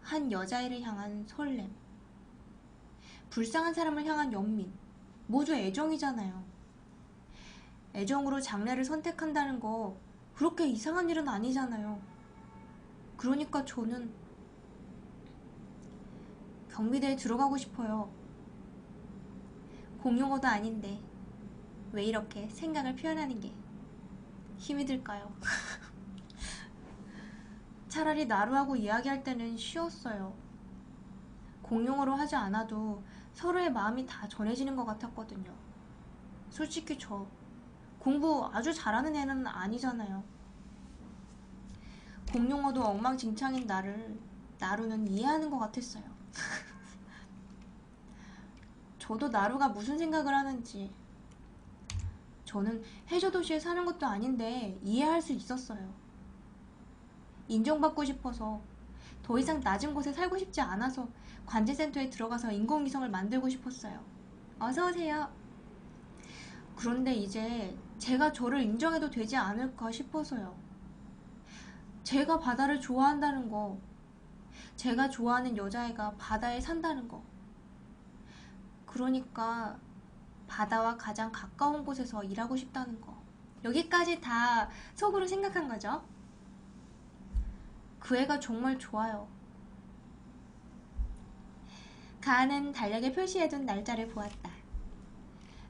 한 여자애를 향한 설렘, 불쌍한 사람을 향한 연민, 모두 애정이잖아요. 애정으로 장래를 선택한다는 거 그렇게 이상한 일은 아니잖아요. 그러니까 저는 경비대에 들어가고 싶어요. 공용어도 아닌데 왜 이렇게 생각을 표현하는 게 힘이 들까요? 차라리 나루하고 이야기할 때는 쉬웠어요. 공용어로 하지 않아도 서로의 마음이 다 전해지는 것 같았거든요. 솔직히 저 공부 아주 잘하는 애는 아니잖아요. 공용어도 엉망진창인 나루는 이해하는 것 같았어요. 저도 나루가 무슨 생각을 하는지, 저는 해저도시에 사는 것도 아닌데 이해할 수 있었어요. 인정받고 싶어서, 더 이상 낮은 곳에 살고 싶지 않아서 관제센터에 들어가서 인공위성을 만들고 싶었어요. 어서오세요. 그런데 이제 제가 저를 인정해도 되지 않을까 싶어서요. 제가 바다를 좋아한다는 거, 제가 좋아하는 여자애가 바다에 산다는 거, 그러니까 바다와 가장 가까운 곳에서 일하고 싶다는 거, 여기까지 다 속으로 생각한 거죠. 그 애가 정말 좋아요. 가은은 달력에 표시해둔 날짜를 보았다.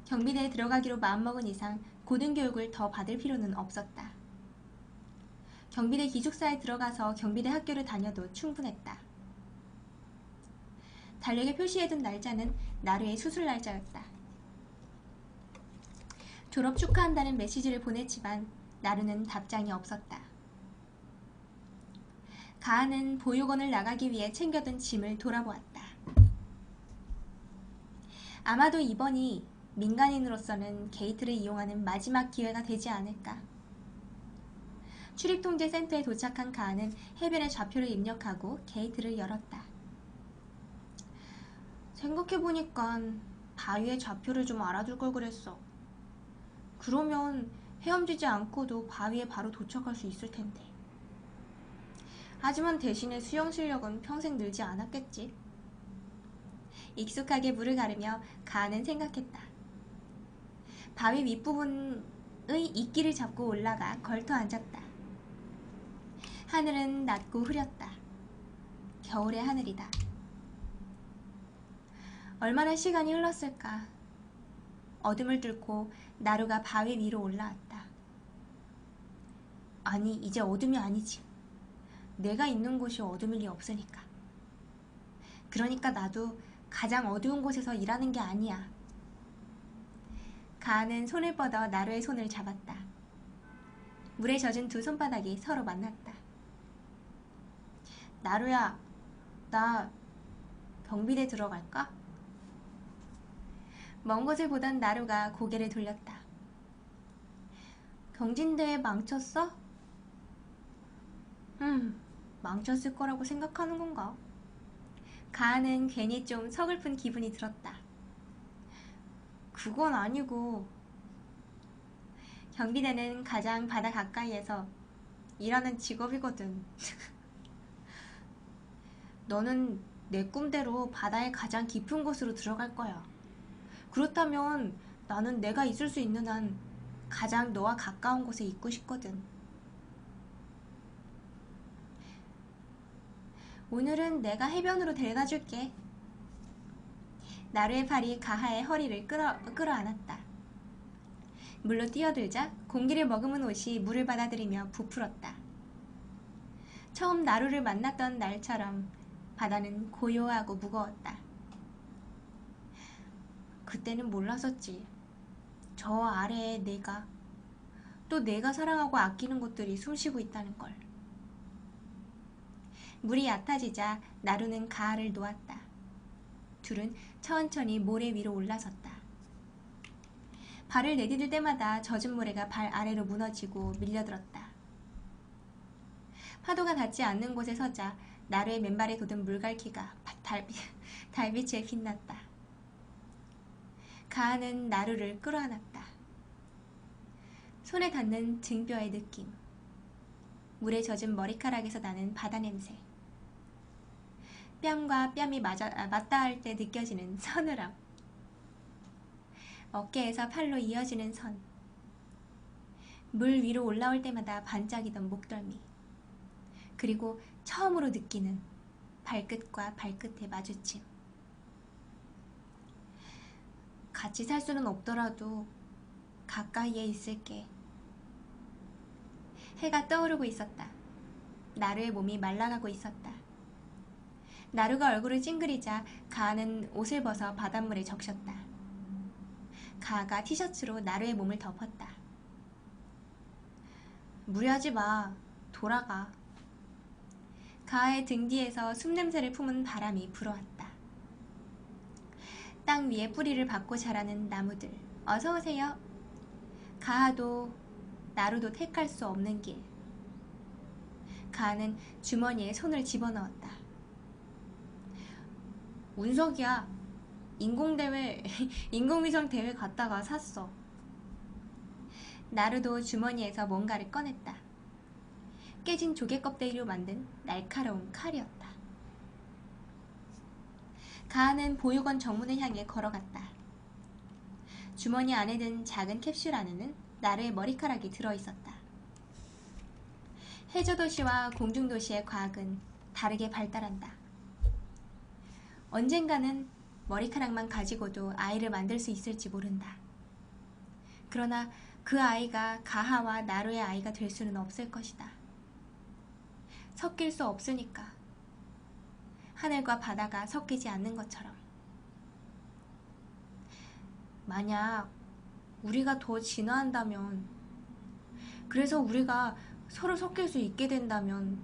경비대에 들어가기로 마음먹은 이상 고등교육을 더 받을 필요는 없었다. 경비대 기숙사에 들어가서 경비대 학교를 다녀도 충분했다. 달력에 표시해둔 날짜는 나루의 수술 날짜였다. 졸업 축하한다는 메시지를 보냈지만 나루는 답장이 없었다. 가은은 보육원을 나가기 위해 챙겨둔 짐을 돌아보았다. 아마도 이번이 민간인으로서는 게이트를 이용하는 마지막 기회가 되지 않을까. 출입통제 센터에 도착한 가은은 해변의 좌표를 입력하고 게이트를 열었다. 생각해보니까 바위의 좌표를 좀 알아둘 걸 그랬어. 그러면 헤엄치지 않고도 바위에 바로 도착할 수 있을 텐데. 하지만 대신에 수영 실력은 평생 늘지 않았겠지. 익숙하게 물을 가르며 가은은 생각했다. 바위 윗부분의 이끼를 잡고 올라가 걸터 앉았다. 하늘은 낮고 흐렸다. 겨울의 하늘이다. 얼마나 시간이 흘렀을까. 어둠을 뚫고 나루가 바위 위로 올라왔다. 아니, 이제 어둠이 아니지. 내가 있는 곳이 어둠일 리 없으니까. 그러니까 나도 가장 어두운 곳에서 일하는 게 아니야. 가은은 손을 뻗어 나루의 손을 잡았다. 물에 젖은 두 손바닥이 서로 만났다. 나루야, 나 경비대 들어갈까? 먼 곳을 보던 나루가 고개를 돌렸다. 경진대에 망쳤어? 망쳤을 거라고 생각하는 건가? 가은은 괜히 좀 서글픈 기분이 들었다. 그건 아니고. 경비대는 가장 바다 가까이에서 일하는 직업이거든. 너는 내 꿈대로 바다의 가장 깊은 곳으로 들어갈 거야. 그렇다면 나는 내가 있을 수 있는 한 가장 너와 가까운 곳에 있고 싶거든. 오늘은 내가 해변으로 데려다 줄게. 나루의 팔이 가하의 허리를 끌어안았다. 물로 뛰어들자 공기를 머금은 옷이 물을 받아들이며 부풀었다. 처음 나루를 만났던 날처럼 바다는 고요하고 무거웠다. 그때는 몰랐었지. 저 아래에 내가, 또 내가 사랑하고 아끼는 것들이 숨쉬고 있다는 걸. 물이 얕아지자 나루는 가하를 놓았다. 둘은 천천히 모래 위로 올라섰다. 발을 내디딜 때마다 젖은 모래가 발 아래로 무너지고 밀려들었다. 파도가 닿지 않는 곳에 서자 나루의 맨발에 돋은 물갈퀴가 달빛에 빛났다. 가하는 나루를 끌어안았다. 손에 닿는 등뼈의 느낌, 물에 젖은 머리카락에서 나는 바다 냄새, 뺨과 뺨이 맞닿을 때 느껴지는 서늘함, 어깨에서 팔로 이어지는 선, 물 위로 올라올 때마다 반짝이던 목덜미, 그리고 처음으로 느끼는 발끝과 발끝의 마주침. 같이 살 수는 없더라도 가까이에 있을게. 해가 떠오르고 있었다. 나루의 몸이 말라가고 있었다. 나루가 얼굴을 찡그리자 가하는 옷을 벗어 바닷물에 적셨다. 가하가 티셔츠로 나루의 몸을 덮었다. 무리하지 마. 돌아가. 가하의 등 뒤에서 숨냄새를 품은 바람이 불어왔다. 땅 위에 뿌리를 박고 자라는 나무들, 어서오세요. 가하도 나루도 택할 수 없는 길. 가은은 주머니에 손을 집어넣었다. 운석이야. 인공위성 대회 갔다가 샀어. 나루도 주머니에서 뭔가를 꺼냈다. 깨진 조개 껍데기로 만든 날카로운 칼이었다. 가은은 보육원 정문을 향해 걸어갔다. 주머니 안에 든 작은 캡슐 안에는 나루의 머리카락이 들어있었다. 해저도시와 공중도시의 과학은 다르게 발달한다. 언젠가는 머리카락만 가지고도 아이를 만들 수 있을지 모른다. 그러나 그 아이가 가하와 나루의 아이가 될 수는 없을 것이다. 섞일 수 없으니까. 하늘과 바다가 섞이지 않는 것처럼. 만약 우리가 더 진화한다면, 그래서 우리가 서로 섞일 수 있게 된다면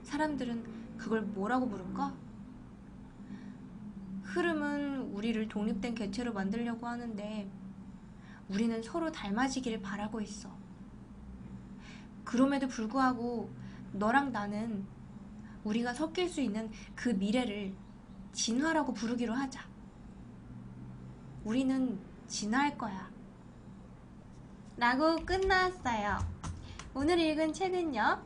사람들은 그걸 뭐라고 부를까? 흐름은 우리를 독립된 개체로 만들려고 하는데 우리는 서로 닮아지기를 바라고 있어. 그럼에도 불구하고 너랑 나는 우리가 섞일 수 있는 그 미래를 진화라고 부르기로 하자. 우리는 진화할 거야. 라고 끝났어요. 오늘 읽은 책은요,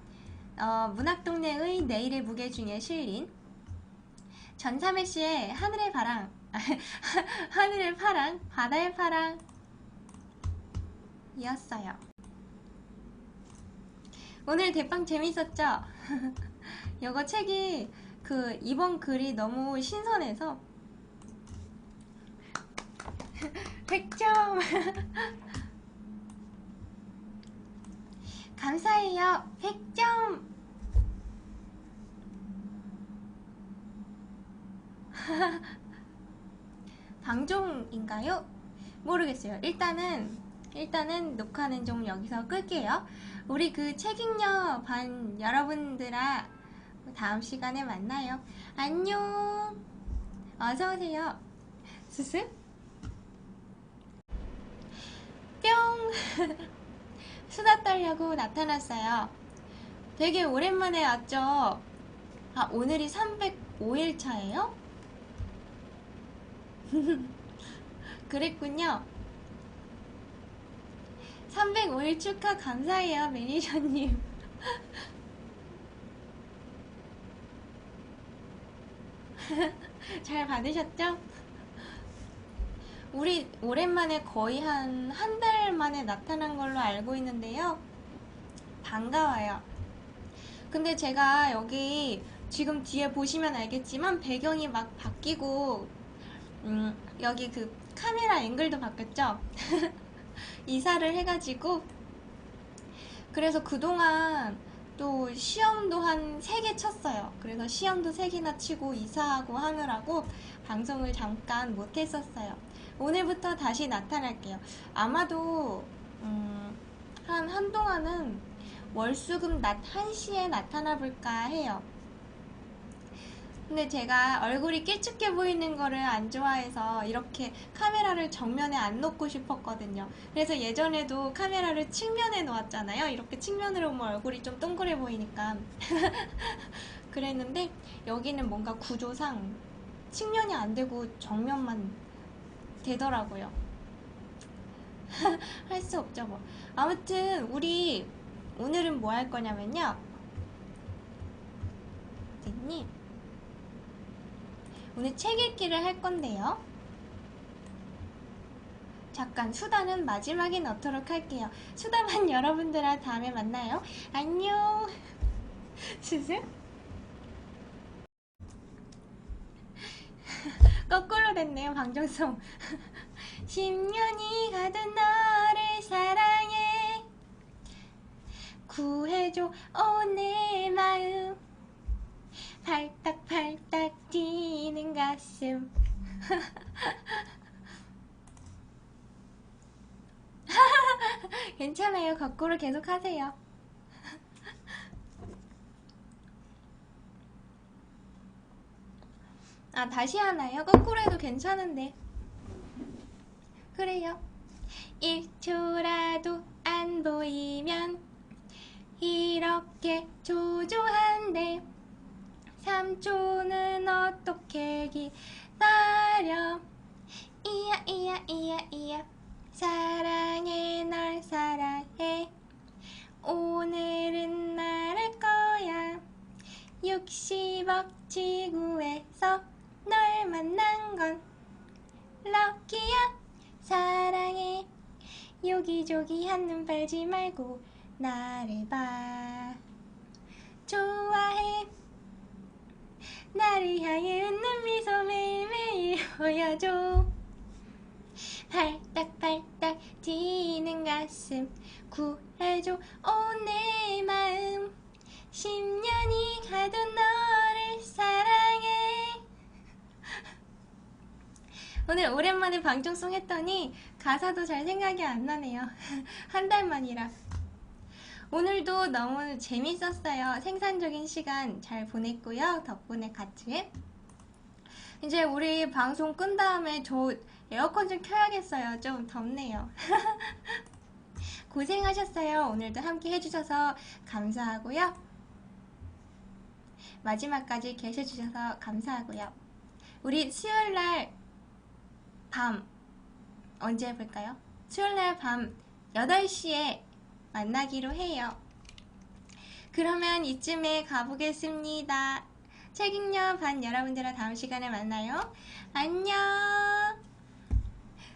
문학동네의 내일의 무게 중에 실린 전삼회 씨의 하늘의 파랑, 하늘의 파랑, 바다의 파랑 이었어요. 오늘 대빵 재밌었죠? 이거 책이 이번 글이 너무 신선해서 100점! 감사해요. 100점! 방종인가요? 모르겠어요. 일단은 녹화는 좀 여기서 끌게요. 우리 책 읽녀 반 여러분들아, 다음 시간에 만나요. 안녕. 어서오세요. 수습 뿅. 수다 떨려고 나타났어요. 되게 오랜만에 왔죠. 오늘이 305일 차예요? 그랬군요. 305일 축하 감사해요, 매니저님. 잘 받으셨죠? 우리 오랜만에 거의 한 달 만에 나타난 걸로 알고 있는데요. 반가워요. 근데 제가 여기 지금 뒤에 보시면 알겠지만 배경이 막 바뀌고 여기 카메라 앵글도 바뀌었죠? 이사를 해가지고, 그래서 그동안 또 시험도 한 3개 쳤어요. 그래서 시험도 3개나 치고 이사하고 하느라고 방송을 잠깐 못했었어요. 오늘부터 다시 나타날게요. 아마도 한동안은 월수금 낮 1시에 나타나 볼까 해요. 근데 제가 얼굴이 길쭉해 보이는 거를 안 좋아해서 이렇게 카메라를 정면에 안 놓고 싶었거든요. 그래서 예전에도 카메라를 측면에 놓았잖아요. 이렇게 측면으로 보면 얼굴이 좀 동그래 보이니까. 그랬는데 여기는 뭔가 구조상 측면이 안 되고 정면만 되더라고요. 할 수 없죠 뭐. 아무튼 우리 오늘은 뭐 할 거냐면요. 선생님, 오늘 책 읽기를 할 건데요. 잠깐 수다는 마지막에 넣도록 할게요. 수다만 여러분들아, 다음에 만나요. 안녕. 수수? 거꾸로 됐네요, 방정송. 10년이 가던 너를 사랑해, 구해줘 내 마음, 팔딱팔딱 뛰는 가슴. 괜찮아요. 거꾸로 계속 하세요. 다시 하나요? 거꾸로 해도 괜찮은데. 그래요. 1초라도 안 보이면 조조한데 삼촌은 어떻게 기다려. 이야 이야 이야 이야 사랑해 널 사랑해. 오늘은 말할 거야. 60억 지구에서 널 만난 건 럭키야. 사랑해. 여기저기 한눈 팔지 말고 나를 봐. 좋아해. 나를 향해 웃는 미소 매일매일 보여줘. 팔딱팔딱 뛰는 가슴 구해줘. 오 내 마음 10년이 가도 너를 사랑해. 오늘 오랜만에 방청송 했더니 가사도 잘 생각이 안 나네요. 한 달 만이라. 오늘도 너무 재밌었어요. 생산적인 시간 잘 보냈고요. 덕분에 같이. 이제 우리 방송 끈 다음에 저 에어컨 좀 켜야겠어요. 좀 덥네요. 고생하셨어요. 오늘도 함께 해주셔서 감사하고요. 마지막까지 계셔주셔서 감사하고요. 우리 수요일날 밤 언제 해볼까요? 수요일날 밤 8시에 만나기로 해요. 그러면 이쯤에 가보겠습니다. 책임녀 반 여러분들은 다음 시간에 만나요. 안녕.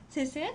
슬슬